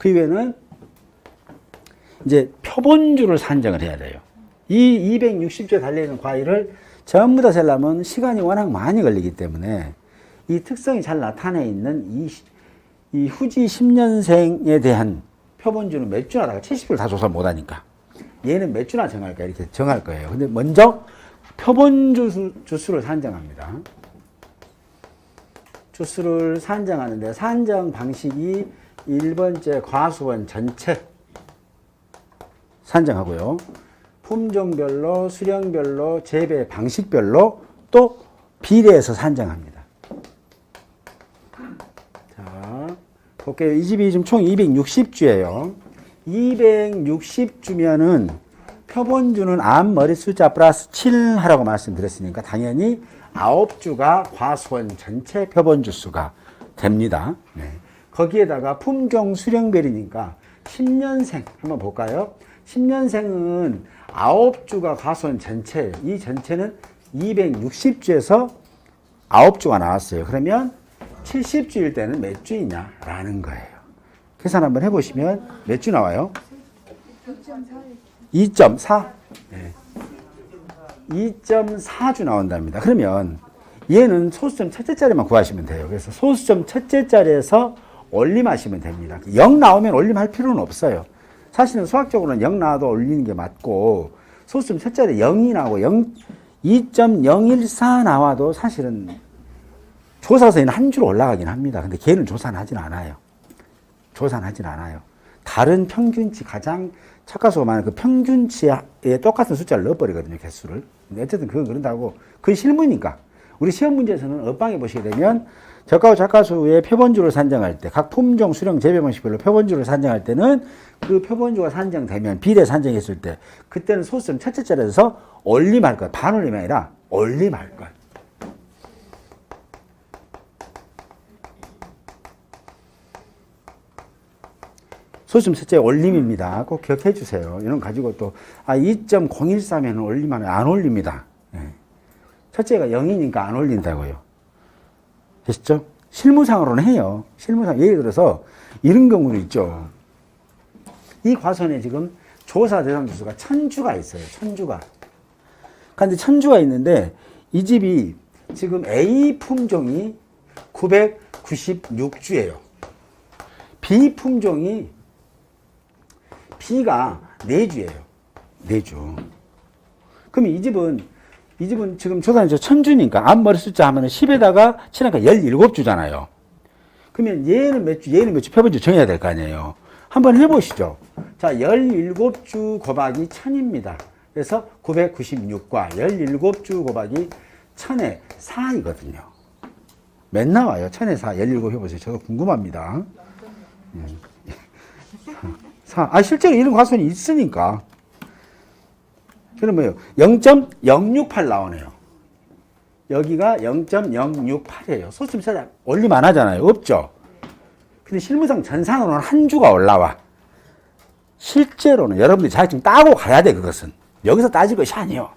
그 이후에는 이제 표본주를 산정을 해야 돼요. 이 260조 달려있는 과일을 전부 다 재려면 시간이 워낙 많이 걸리기 때문에 이 특성이 잘 나타내 있는 이 후지 10년생에 대한 표본주는 몇 주나 다가 70을 다 조사 못하니까 얘는 몇 주나 정할까 이렇게 정할 거예요. 근데 먼저 표본주 주수를 산정합니다. 주수를 산정하는데 산정 방식이 1번째 과수원 전체 산정하고요. 품종별로, 수령별로, 재배 방식별로 또 비례해서 산정합니다. 자, 볼게요. 이 집이 지금 총 260주예요. 260주면은 표본주는 앞머리 숫자 플러스 7 하라고 말씀드렸으니까 당연히 9주가 과수원 전체 표본주 수가 됩니다. 네. 거기에다가 품종 수령별이니까 10년생 한번 볼까요? 10년생은 9주가 과수원 전체예요. 이 전체는 260주에서 9주가 나왔어요. 그러면 70주일 때는 몇 주이냐라는 거예요. 계산 한번 해보시면 몇 주 나와요? 2.4. 네. 2.4주 나온답니다. 그러면 얘는 소수점 첫째 자리만 구하시면 돼요. 그래서 소수점 첫째 자리에서 올림하시면 됩니다. 0 나오면 올림할 필요는 없어요. 사실은 수학적으로는 0 나와도 올리는 게 맞고 소수점 첫째 자리에 0이 나오고 2.014 나와도 사실은 조사서에는 한 줄 올라가긴 합니다. 근데 걔는 조사는 하진 않아요. 조사는 하진 않아요. 다른 평균치 가장 착가수가 많은 그 평균치에 똑같은 숫자를 넣어버리거든요, 개수를. 근데 어쨌든 그건 그런다고. 그건 실무니까. 우리 시험 문제에서는 엇방에 보시게 되면 저가와 착가수의 표본주를 산정할 때, 각 품종, 수령, 재배 방식별로 표본주를 산정할 때는 그 표본주가 산정되면, 비례 산정했을 때, 그때는 소수점 첫째 자리에서 올림할 것. 반올림이 아니라 올림할 것. 소수점 첫째 올림입니다. 꼭 기억해 주세요. 이런 거 가지고 또, 2.013에는 올리면 안 올립니다. 네. 첫째가 0이니까 안 올린다고요. 되시죠? 실무상으로는 해요. 실무상. 예를 들어서 이런 경우도 있죠. 이 과수원에 지금 조사 대상 주수가 1000주가 있어요. 1000주가. 그런데 1000주가 있는데 이 집이 지금 A 품종이 996주예요. B 품종이 B가 4주예요. 4주. 그럼 이 집은 지금 조사는 1000주니까 앞머리 숫자 하면은 10에다가 7하니까 17주잖아요. 그러면 얘는 몇 주, 얘는 몇 주, 표본주 정해야 될 거 아니에요. 한번 해보시죠. 자, 17주 곱하기 1000입니다. 그래서 996과 17주 곱하기 1000의 4이거든요. 몇 나와요? 1000의 4, 17 해보세요. 저도 궁금합니다. 4. 실제로 이런 과수원이 있으니까. 그럼 뭐예요? 0.068 나오네요. 여기가 0.068이에요. 소수점 찾아 올림 안 하잖아요. 없죠? 근데 실무상 전산으로는 한 주가 올라와. 실제로는 여러분들이 자격증 따고 가야 돼, 그것은. 여기서 따질 것이 아니에요.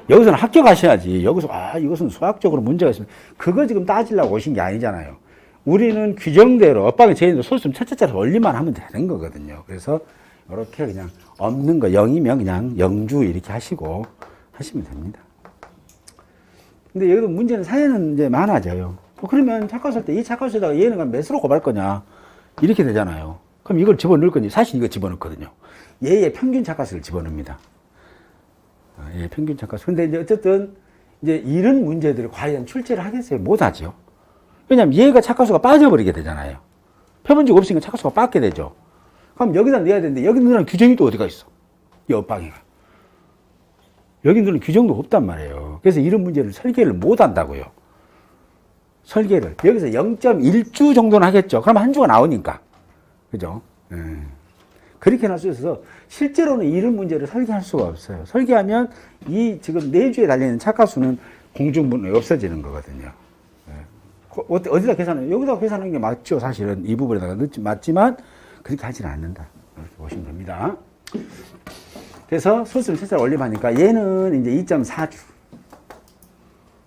여기서는 합격하셔야지. 여기서, 이것은 수학적으로 문제가 있으면. 그거 지금 따지려고 오신 게 아니잖아요. 우리는 규정대로, 엇방에 제인도 소수점 첫째 자리에서 올림만 하면 되는 거거든요. 그래서, 이렇게 그냥 없는 거 0이면 그냥 0주 이렇게 하시고 하시면 됩니다. 근데 여기도 문제는 사회는 이제 많아져요. 그러면 착과수할 때 이 착과수에다가 얘는 몇으로 곱할 거냐 이렇게 되잖아요. 그럼 이걸 집어넣을 거니 사실 이거 집어넣거든요. 얘의 평균 착과수를 집어넣습니다. 얘의 평균 착과수. 근데 이제 어쨌든 이제 이런 문제들을 과연 출제를 하겠어요? 못 하죠. 왜냐면 얘가 착과수가 빠져버리게 되잖아요. 표본주가 없으니까 착과수가 빠게 되죠. 그럼 여기다 넣어야 되는데 여기 넣으라는 규정이 또 어디가 있어? 이 엇방이가. 여기 넣으는 규정도 없단 말이에요. 그래서 이런 문제를 설계를 못 한다고요. 설계를. 여기서 0.1주 정도는 하겠죠. 그럼 한 주가 나오니까. 그죠? 그렇게 할 수 있어서 실제로는 이런 문제를 설계할 수가 없어요. 설계하면 이 지금 4주에 달려있는 착각수는 공중분이 없어지는 거거든요. 어디다 계산해요? 여기다 계산하는 게 맞죠. 사실은 이 부분에다가 넣지 맞지만 그렇게 하지는 않는다. 이렇게 보시면 됩니다. 그래서 소수점 첫째를 올림하니까 얘는 이제 2.4주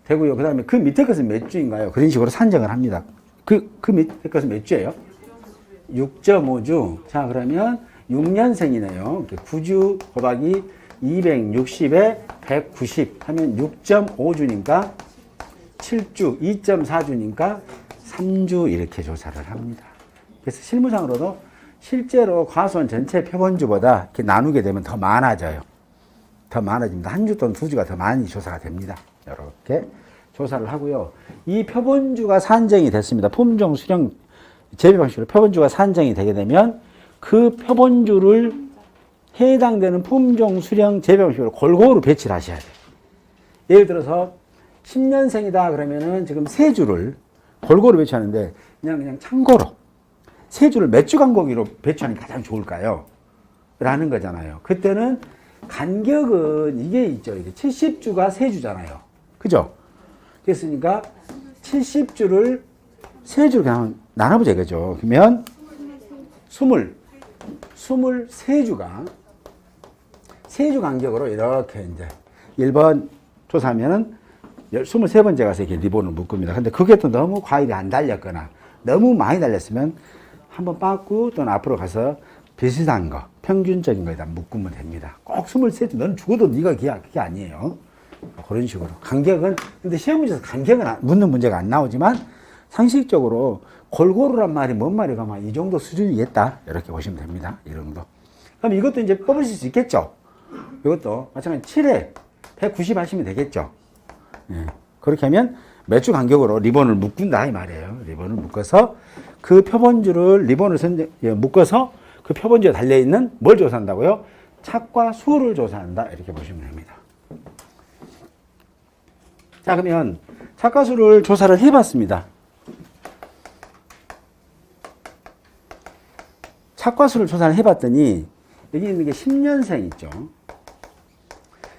되고요. 그 다음에 그 밑에 것은 몇 주인가요? 그런 식으로 산정을 합니다. 그 밑에 것은 몇 주예요? 6.5주. 자, 그러면 6년생이네요. 9주 곱하기 260에 190 하면 6.5주니까 7주, 2.4주니까 3주 이렇게 조사를 합니다. 그래서 실무상으로도 실제로 과수원 전체 표본주보다 이렇게 나누게 되면 더 많아져요. 더 많아집니다. 한 주 또는 두 주가 더 많이 조사가 됩니다. 이렇게 조사를 하고요. 이 표본주가 산정이 됐습니다. 품종 수령 재배 방식으로 표본주가 산정이 되게 되면 그 표본주를 해당되는 품종 수령 재배 방식으로 골고루 배치를 하셔야 돼요. 예를 들어서 10년생이다 그러면은 지금 세 주를 골고루 배치하는데 그냥 참고로 세 주를 몇 주 간격으로 배치하는 게 가장 좋을까요? 라는 거잖아요. 그때는 간격은 이게 있죠. 이게 70주가 세 주잖아요. 그죠? 그랬으니까 70주를 세 주로 그냥 나눠보자 그죠? 그러면 23주가 세 주 간격으로 이렇게 이제 1번 조사하면은 23번째 가서 이렇게 리본을 묶습니다. 근데 그게 또 너무 과일이 안 달렸거나 너무 많이 달렸으면 한번 빠꾸 또는 앞으로 가서 비슷한 거, 평균적인 거에다 묶으면 됩니다. 꼭 23주, 너는 죽어도 네가 그게 아니에요. 그런 식으로. 간격은, 근데 시험 문제에서 간격은 묻는 문제가 안 나오지만 상식적으로 골고루란 말이 뭔 말이가 막 이 정도 수준이겠다. 이렇게 보시면 됩니다. 이 정도. 그럼 이것도 이제 뽑으실 수 있겠죠? 이것도 마찬가지로 7회 190 하시면 되겠죠? 예. 그렇게 하면 몇 주 간격으로 리본을 묶는다 이 말이에요. 리본을 묶어서 그 표본주를 리본을 묶어서 그 표본주에 달려있는 뭘 조사한다고요? 착과 수를 조사한다. 이렇게 보시면 됩니다. 자, 그러면 착과 수를 조사를 해봤습니다. 착과 수를 조사를 해봤더니 여기 있는 게 10년생 있죠.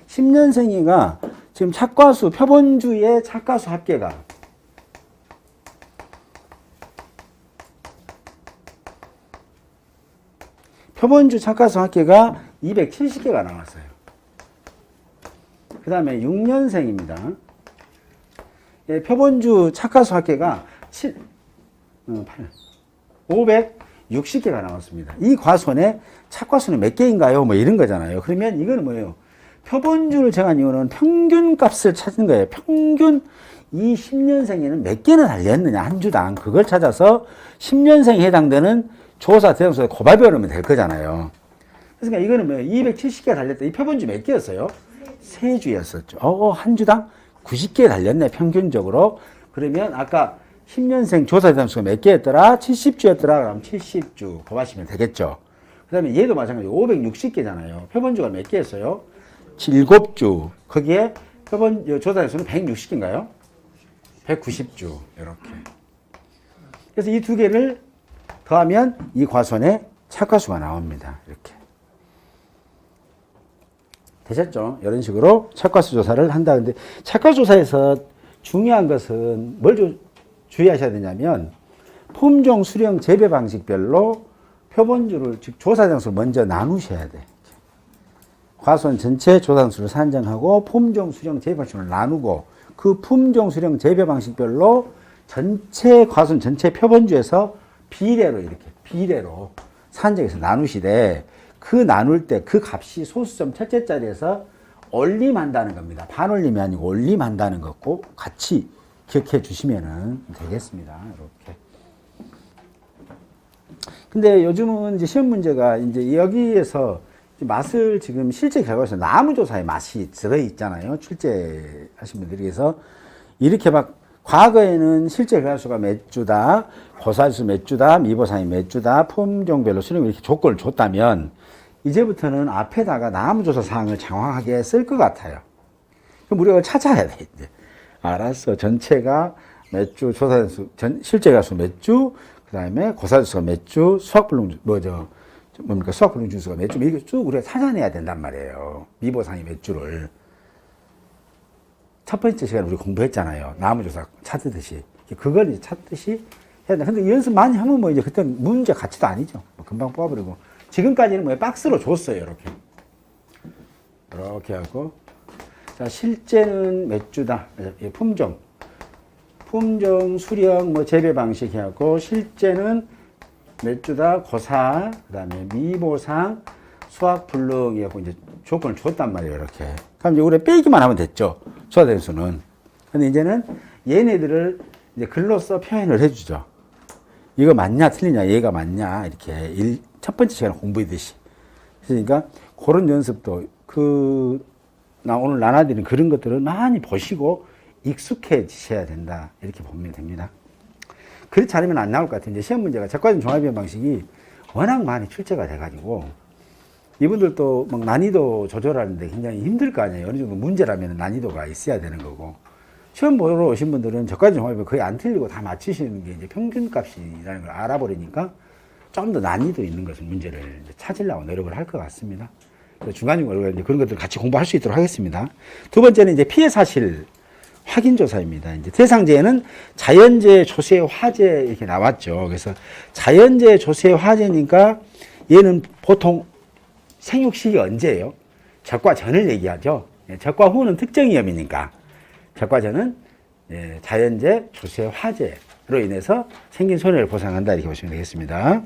10년생이가 지금 착과수, 표본주의 착과수 합계가 표본주 착과수 합계가 270개가 나왔어요. 그 다음에 6년생입니다. 예, 표본주 착과수 합계가 560개가 나왔습니다. 이 과수원에 착과수는 몇 개인가요? 뭐 이런 거잖아요. 그러면 이거는 뭐예요? 표본주를 정한 이유는 평균 값을 찾는 거예요. 평균 이 10년생에는 몇 개나 달렸느냐, 한 주당. 그걸 찾아서 10년생에 해당되는 조사 대상수에 곱하기 하면 될 거잖아요. 그러니까 이거는 뭐예요? 270개 달렸다. 이 표본주 몇 개였어요? 세 주였었죠. 한 주당 90개 달렸네, 평균적으로. 그러면 아까 10년생 조사 대상수가 몇 개였더라? 70주였더라. 그럼 70주 곱하시면 되겠죠. 그 다음에 얘도 마찬가지로 560개잖아요. 표본주가 몇 개였어요? 7주. 거기에 표본 조사 대상수는 160개인가요? 190주. 이렇게. 그래서 이 두 개를 더하면 이 과수원에 착과수가 나옵니다. 이렇게. 되셨죠? 이런 식으로 착과수 조사를 한다. 근데 착과수 조사에서 중요한 것은 뭘 주의하셔야 되냐면 품종, 수령, 재배 방식별로 표본주를 즉 조사 장수를 먼저 나누셔야 돼. 과수원 전체 조사 장수를 산정하고 품종, 수령, 재배 방식을 나누고 그 품종, 수령, 재배 방식별로 전체 과수원 전체 표본주에서 비례로 이렇게 비례로 산정해서 나누시되 그 나눌 때 그 값이 소수점 첫째 자리에서 올림한다는 겁니다. 반올림이 아니고 올림한다는 거 꼭 같이 기억해 주시면 되겠습니다. 이렇게. 근데 요즘은 이제 시험 문제가 이제 여기에서 맛을 지금 실제 결과에서 나무조사의 맛이 들어있잖아요. 출제하신 분들이. 그래서 이렇게 막 과거에는 실제 결과수가 몇 주다, 고사수 몇 주다, 미보상이 몇 주다, 품종별로 수령 이렇게 조건을 줬다면 이제부터는 앞에다가 나무조사 사항을 장황하게 쓸 것 같아요. 그럼 우리가 찾아야 돼, 이제. 알았어. 전체가 몇 주, 조사수, 실제 결과수 몇 주, 그 다음에 고사수가 몇 주, 수학불능, 수학불능 주수가 몇 주, 이렇게 쭉 우리가 찾아내야 된단 말이에요. 미보상이 몇 주를. 첫 번째 시간에 우리 공부했잖아요. 나무조사 찾듯이. 그걸 이제 찾듯이 해야 돼. 근데 연습 많이 하면 뭐 이제 그때 문제 가치도 아니죠. 뭐 금방 뽑아버리고. 지금까지는 뭐 박스로 줬어요. 이렇게. 이렇게 하고. 자, 실제는 몇 주다. 품종, 수령, 뭐 재배 방식 해갖고, 실제는 몇 주다 고사, 그 다음에 미보상, 수학 불능이라고 이제 조건을 줬단 말이에요, 이렇게. 그럼 이제 우리가 빼기만 하면 됐죠. 조사된 수는. 근데 이제는 얘네들을 이제 글로써 표현을 해주죠. 이거 맞냐, 틀리냐, 얘가 맞냐, 이렇게 첫 번째 시간에 공부했듯이. 그러니까 그런 연습도 나 오늘 나눠드린 그런 것들을 많이 보시고 익숙해지셔야 된다. 이렇게 보면 됩니다. 그렇지 않으면 안 나올 것 같아요. 이제 시험 문제가 적과점 종합비용 방식이 워낙 많이 출제가 돼가지고 이분들도 막 난이도 조절하는데 굉장히 힘들 거 아니에요. 어느 정도 문제라면 난이도가 있어야 되는 거고. 시험 보러 오신 분들은 적과점 종합비용 거의 안 틀리고 다 맞추시는 게 이제 평균값이라는 걸 알아버리니까 좀 더 난이도 있는 것을 문제를 찾으려고 노력을 할 것 같습니다. 그래서 중간중간 이제 그런 것들 같이 공부할 수 있도록 하겠습니다. 두 번째는 이제 피해 사실 확인조사입니다. 이제 대상재해는 자연재해, 조세, 화재 이렇게 나왔죠. 그래서 자연재해, 조세, 화재니까 얘는 보통 생육 시기 언제예요? 적과 전을 얘기하죠. 적과 후는 특정 위험이니까 적과 전은 자연재해, 조세, 화재로 인해서 생긴 손해를 보상한다 이렇게 보시면 되겠습니다.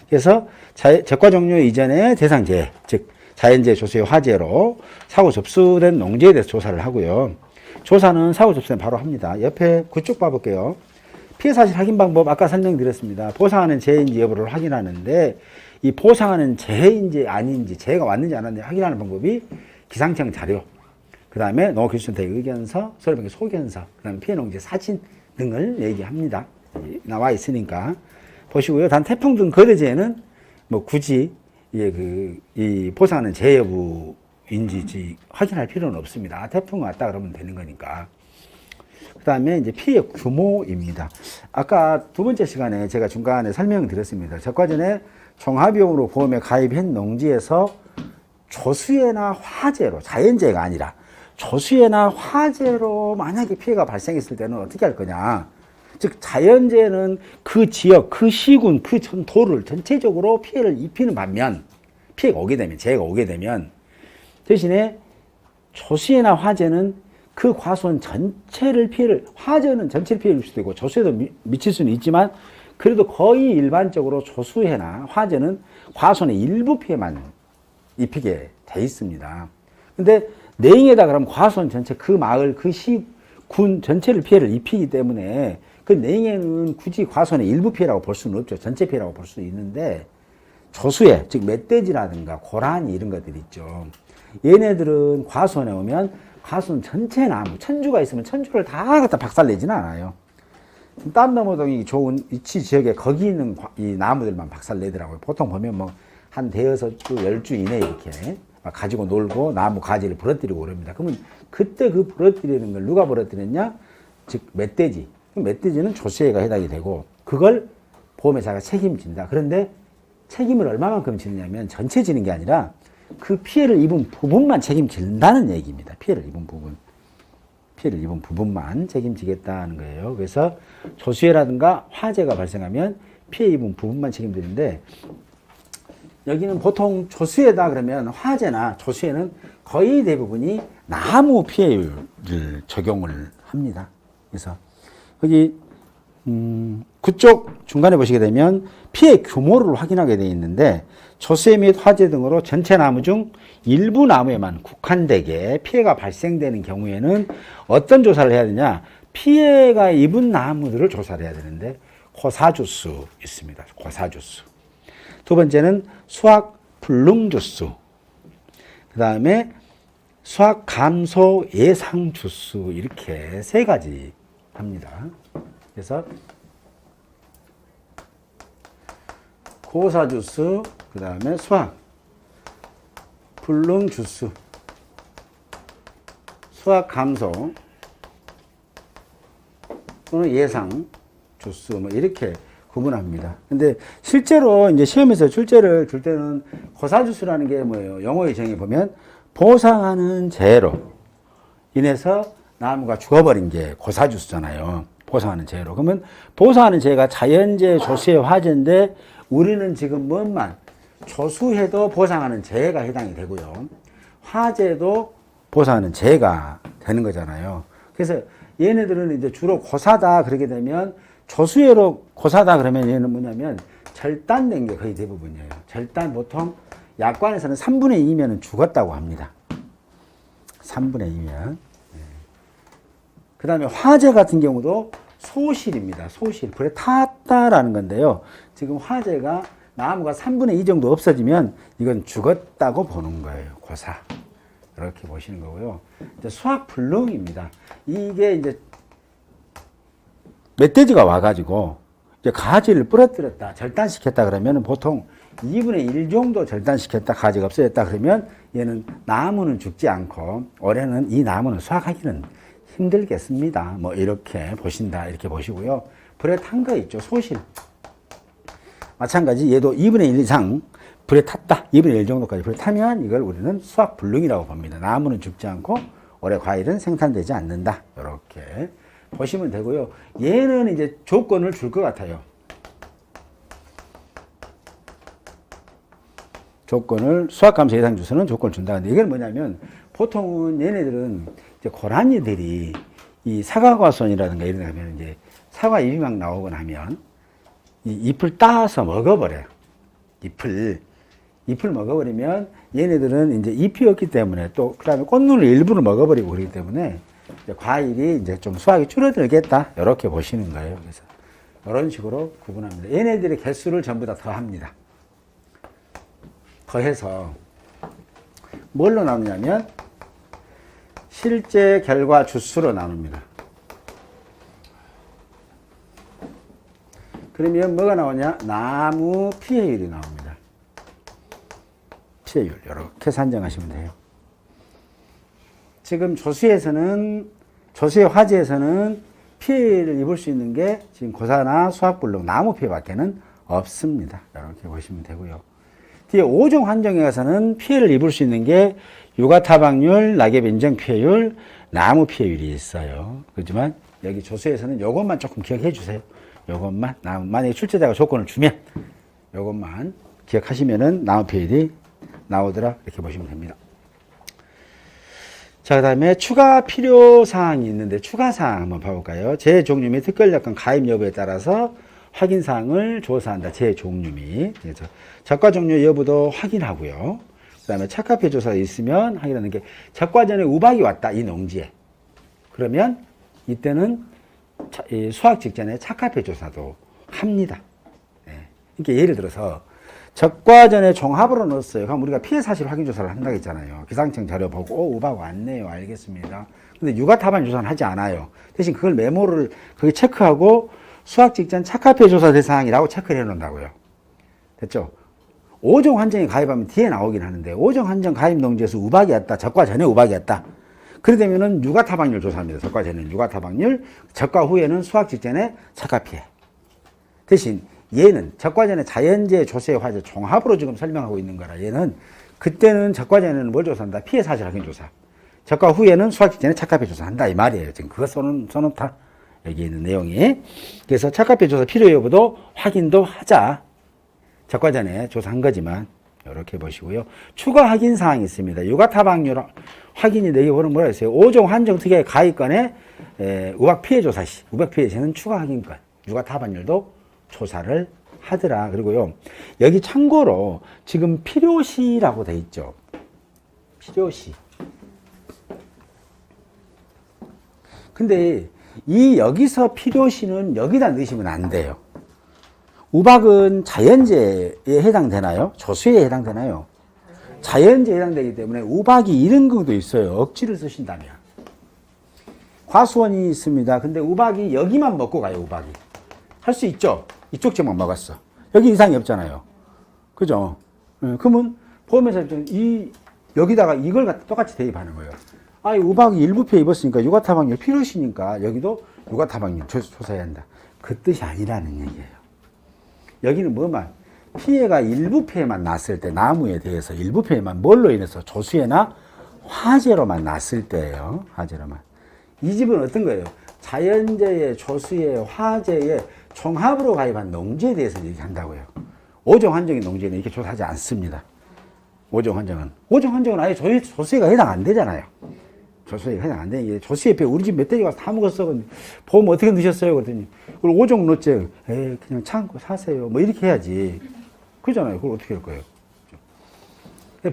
그래서 적과 종료 이전에 대상재해, 즉 자연재해, 조세, 화재로 사고 접수된 농지에 대해서 조사를 하고요. 조사는 사고 접수는 바로 합니다. 옆에 그쪽 봐볼게요. 피해 사실 확인 방법 아까 설명드렸습니다. 보상하는 재해인지 여부를 확인하는데 이 보상하는 재해인지 아닌지 재해가 왔는지 안 왔는지 확인하는 방법이 기상청 자료, 그 다음에 농업기술센터 의견서, 서울병 소견서, 그 다음에 피해 농지 사진 등을 얘기합니다. 나와 있으니까 보시고요. 단 태풍 등 거대재해는 뭐 굳이 이 보상하는 재해 여부인지 확인할 필요는 없습니다. 태풍 왔다 그러면 되는 거니까. 그 다음에 이제 피해 규모입니다. 아까 두 번째 시간에 제가 중간에 설명드렸습니다. 적과전에 종합비용으로 보험에 가입한 농지에서 조수해나 화재로, 자연재해가 아니라 조수해나 화재로 만약에 피해가 발생했을 때는 어떻게 할 거냐. 즉 자연재해는 그 지역, 그 시군, 그 도를 전체적으로 피해를 입히는 반면 피해가 오게 되면, 재해가 오게 되면 대신에 조수해나 화재는 그 과수원 전체를 화재는 전체를 피해를 줄 수도 있고 조수에도 미칠 수는 있지만 그래도 거의 일반적으로 조수해나 화재는 과수원의 일부 피해만 입히게 돼 있습니다. 근데 내ing에다 그러면 과수원 전체, 그 마을, 그 시군 전체를 피해를 입히기 때문에 그 내ing에는 굳이 과수원의 일부 피해라고 볼 수는 없죠. 전체 피해라고 볼 수 있는데 조수해, 즉 멧돼지라든가 고라니 이런 것들 있죠. 얘네들은 과수원에 오면 과수원 전체 나무, 천주가 있으면 천주를 다 갖다 박살내지는 않아요. 땀나무동이 좋은 위치 지역에 거기 있는 이 나무들만 박살내더라고요. 보통 보면 뭐 한 대여섯 주, 10주 이내에 이렇게 가지고 놀고 나무 가지를 부러뜨리고 그럽니다. 그러면 그때 그 부러뜨리는 걸 누가 부러뜨렸냐? 즉 멧돼지. 멧돼지는 조수해가 해당이 되고 그걸 보험회사가 책임진다. 그런데 책임을 얼마만큼 지느냐면 전체 지는 게 아니라 그 피해를 입은 부분만 책임진다는 얘기입니다. 피해를 입은 부분만 책임지겠다는 거예요. 그래서 조수해라든가 화재가 발생하면 피해 입은 부분만 책임지는데 여기는 보통 조수해다 그러면 화재나 조수해는 거의 대부분이 나무 피해율을 적용을 합니다. 그래서 여기 그쪽 중간에 보시게 되면 피해 규모를 확인하게 되어 있는데 조수해 및 화재 등으로 전체 나무 중 일부 나무에만 국한되게 피해가 발생되는 경우에는 어떤 조사를 해야 되냐? 피해가 입은 나무들을 조사를 해야 되는데 고사주수 있습니다. 고사주수. 두 번째는 수확 불능주수. 그 다음에 수확 감소 예상주수 이렇게 세 가지 합니다. 그래서 고사주수, 그 다음에 수확, 불능주수, 수확 감소 또는 예상 주수 뭐 이렇게 구분합니다. 근데 실제로 이제 시험에서 출제를 줄 때는 고사주수라는 게 뭐예요? 영어의 정의 보면 보상하는 재해로 인해서 나무가 죽어버린 게 고사주수잖아요. 보상하는 재해로. 그러면 보상하는 재해가 자연재해, 조수해, 화재인데 우리는 지금 뭔만 조수해도 보상하는 재해가 해당이 되고요. 화재도 보상하는 재해가 되는 거잖아요. 그래서 얘네들은 이제 주로 고사다 그러게 되면 조수해로 고사다 그러면 얘는 뭐냐면 절단된 게 거의 대부분이에요. 절단 보통 약관에서는 3분의 2면은 죽었다고 합니다. 3분의 2면. 그 다음에 화재 같은 경우도 소실입니다. 소실. 불에 탔다라는 건데요. 지금 화재가 나무가 3분의 2 정도 없어지면 이건 죽었다고 보는 거예요. 고사. 이렇게 보시는 거고요. 이제 수학 불능입니다. 이게 이제 멧돼지가 와가지고 이제 가지를 부러뜨렸다, 절단시켰다 그러면 보통 2분의 1 정도 절단시켰다, 가지가 없어졌다 그러면 얘는 나무는 죽지 않고 올해는 이 나무는 수확하기는 힘들겠습니다. 뭐 이렇게 보신다, 이렇게 보시고요. 불에 탄 거 있죠, 소실. 마찬가지 얘도 2분의 1 이상 불에 탔다, 2분의 1 정도까지 불에 타면 이걸 우리는 수확 불능이라고 봅니다. 나무는 죽지 않고 올해 과일은 생산되지 않는다. 이렇게 보시면 되고요. 얘는 이제 조건을 줄 것 같아요. 조건을, 수확감소 예상 주소는 조건을 준다. 근데 이건 뭐냐면, 보통은 얘네들은 이제 고라니들이 이 사과과수원이라든가 이런 데 가면 이제 사과 잎이 막 나오거나 하면 이 잎을 따서 먹어버려요. 잎을 먹어버리면 얘네들은 이제 잎이 없기 때문에 또 그 다음에 꽃눈을 일부러 먹어버리고 그러기 때문에 이제 과일이 이제 좀 수확이 줄어들겠다. 이렇게 보시는 거예요. 그래서 이런 식으로 구분합니다. 얘네들의 개수를 전부 다 더합니다. 더해서 뭘로 나누냐면 실제 결과 주수로 나눕니다. 그러면 뭐가 나오냐? 나무 피해율이 나옵니다. 피해율 이렇게 산정하시면 돼요. 지금 조수의 화재에서는 피해를 입을 수 있는 게 지금 고사나 수확불능, 나무 피해밖에는 없습니다. 이렇게 보시면 되고요. 뒤에 5종 환경에 가서는 피해를 입을 수 있는 게 육아타박률, 낙엽 인정 피해율, 나무 피해율이 있어요. 그렇지만 여기 조수에서는 요것만 조금 기억해 주세요. 요것만, 만약에 출제자가 조건을 주면 요것만 기억하시면은 나무 피해율이 나오더라. 이렇게 보시면 됩니다. 자, 그 다음에 추가 필요사항이 있는데 추가사항 한번 봐볼까요? 재종류 및 특별약관 가입 여부에 따라서 확인사항을 조사한다. 재종류 및. 그래서 적과종류 여부도 확인하고요. 그 다음에 착화표 조사가 있으면 확인하는 게 적과전에 우박이 왔다. 이 농지에. 그러면 이때는 수확 직전에 착화표 조사도 합니다. 그러니까 예를 들어서 적과전에 종합으로 넣었어요. 그럼 우리가 피해 사실 확인 조사를 한다고 했잖아요. 기상청 자료 보고 우박 왔네요. 알겠습니다. 근데 육아타반 조사는 하지 않아요. 대신 그걸 메모를 거기 체크하고 수확 직전 착화표 조사 대상이라고 체크를 해놓는다고요. 됐죠? 5종 환정에 가입하면 뒤에 나오긴 하는데 5종 환정 가입 농지에서 우박이 왔다. 적과 전에 우박이 왔다. 그래 되면은 육아타박률 조사합니다. 적과 전에는 육아타박률, 적과 후에는 수확 직전에 착화 피해. 대신 얘는 적과 전에 자연재해, 조세, 화재 종합으로 지금 설명하고 있는 거라 얘는 그때는 적과 전에는 뭘 조사한다? 피해 사실 확인 조사. 적과 후에는 수확 직전에 착화 피해 조사한다 이 말이에요. 지금 그거 써놓다. 여기 있는 내용이. 그래서 착화표 조사 필요 여부도 확인도 하자. 적과 전에 조사한 거지만 이렇게 보시고요. 추가 확인 사항이 있습니다. 육아타박률 확인이 내기보는 뭐라 했어요? 5종 한정특혜 가입건에 우박 피해 조사 시, 우박 피해 시는 추가 확인건, 육아타박률도 조사를 하더라. 그리고요. 여기 참고로 지금 필요시라고 돼 있죠. 필요시. 근데 여기서 필요시는 여기다 넣으시면 안 돼요. 우박은 자연재해에 해당되나요? 조수에 해당되나요? 자연재해에 해당되기 때문에 우박이 이런 경우도 있어요. 억지를 쓰신다면. 과수원이 있습니다. 근데 우박이 여기만 먹고 가요, 우박이. 할 수 있죠? 이쪽 지역만 먹었어. 여기 이상이 없잖아요. 그죠? 그러면 보면서 여기다가 이걸 갖다 똑같이 대입하는 거예요. 우박이 일부 피해 입었으니까 육아타박률 필요시니까 여기도 육아타박률 조사해야 한다. 그 뜻이 아니라는 얘기예요. 여기는 뭐만 피해가 일부 피해만 났을 때 나무에 대해서 일부 피해만 뭘로 인해서 조수해나 화재로만 났을 때예요. 화재로만. 이 집은 어떤 거예요? 자연재해, 조수해, 화재에 종합으로 가입한 농지에 대해서 얘기한다고요. 5종 환정의 농지에는 이렇게 조사하지 않습니다. 5종 환정은 아예 조수해가 해당 안 되잖아요. 조수액 해당 안 되는 게 조수액 우리 집 멧돼지 가서 다 먹었어. 근데 보험 어떻게 넣으셨어요? 그랬더니 그걸 5종 넣었지. 에이 그냥 참고 사세요. 뭐 이렇게 해야지. 그러잖아요. 그걸 어떻게 할 거예요?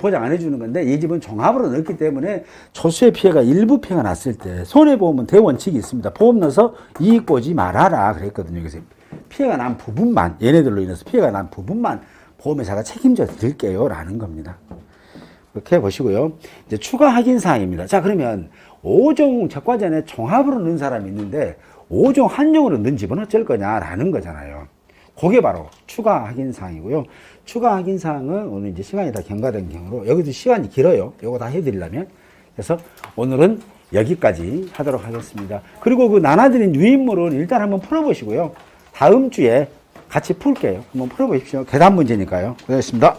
보장 안 해주는 건데 이 집은 종합으로 넣었기 때문에 조수의 피해가 일부 피해가 났을 때 손해보험은 대원칙이 있습니다. 보험 넣어서 이익 보지 말아라 그랬거든요. 그래서 피해가 난 부분만 얘네들로 인해서 피해가 난 부분만 보험회사가 책임져 드릴게요 라는 겁니다. 그렇게 보시고요. 이제 추가 확인 사항입니다. 자 그러면 5종 적과전에 종합으로 넣은 사람이 있는데 5종 한종으로 넣은 집은 어쩔 거냐라는 거잖아요. 그게 바로 추가 확인 사항이고요. 추가 확인 사항은 오늘 이제 시간이 다 경과된 경우로 여기도 시간이 길어요. 요거 다 해드리려면. 그래서 오늘은 여기까지 하도록 하겠습니다. 그리고 그 나눠드린 유인물은 일단 한번 풀어보시고요. 다음 주에 같이 풀게요. 한번 풀어보십시오. 계산 문제니까요. 고생하셨습니다.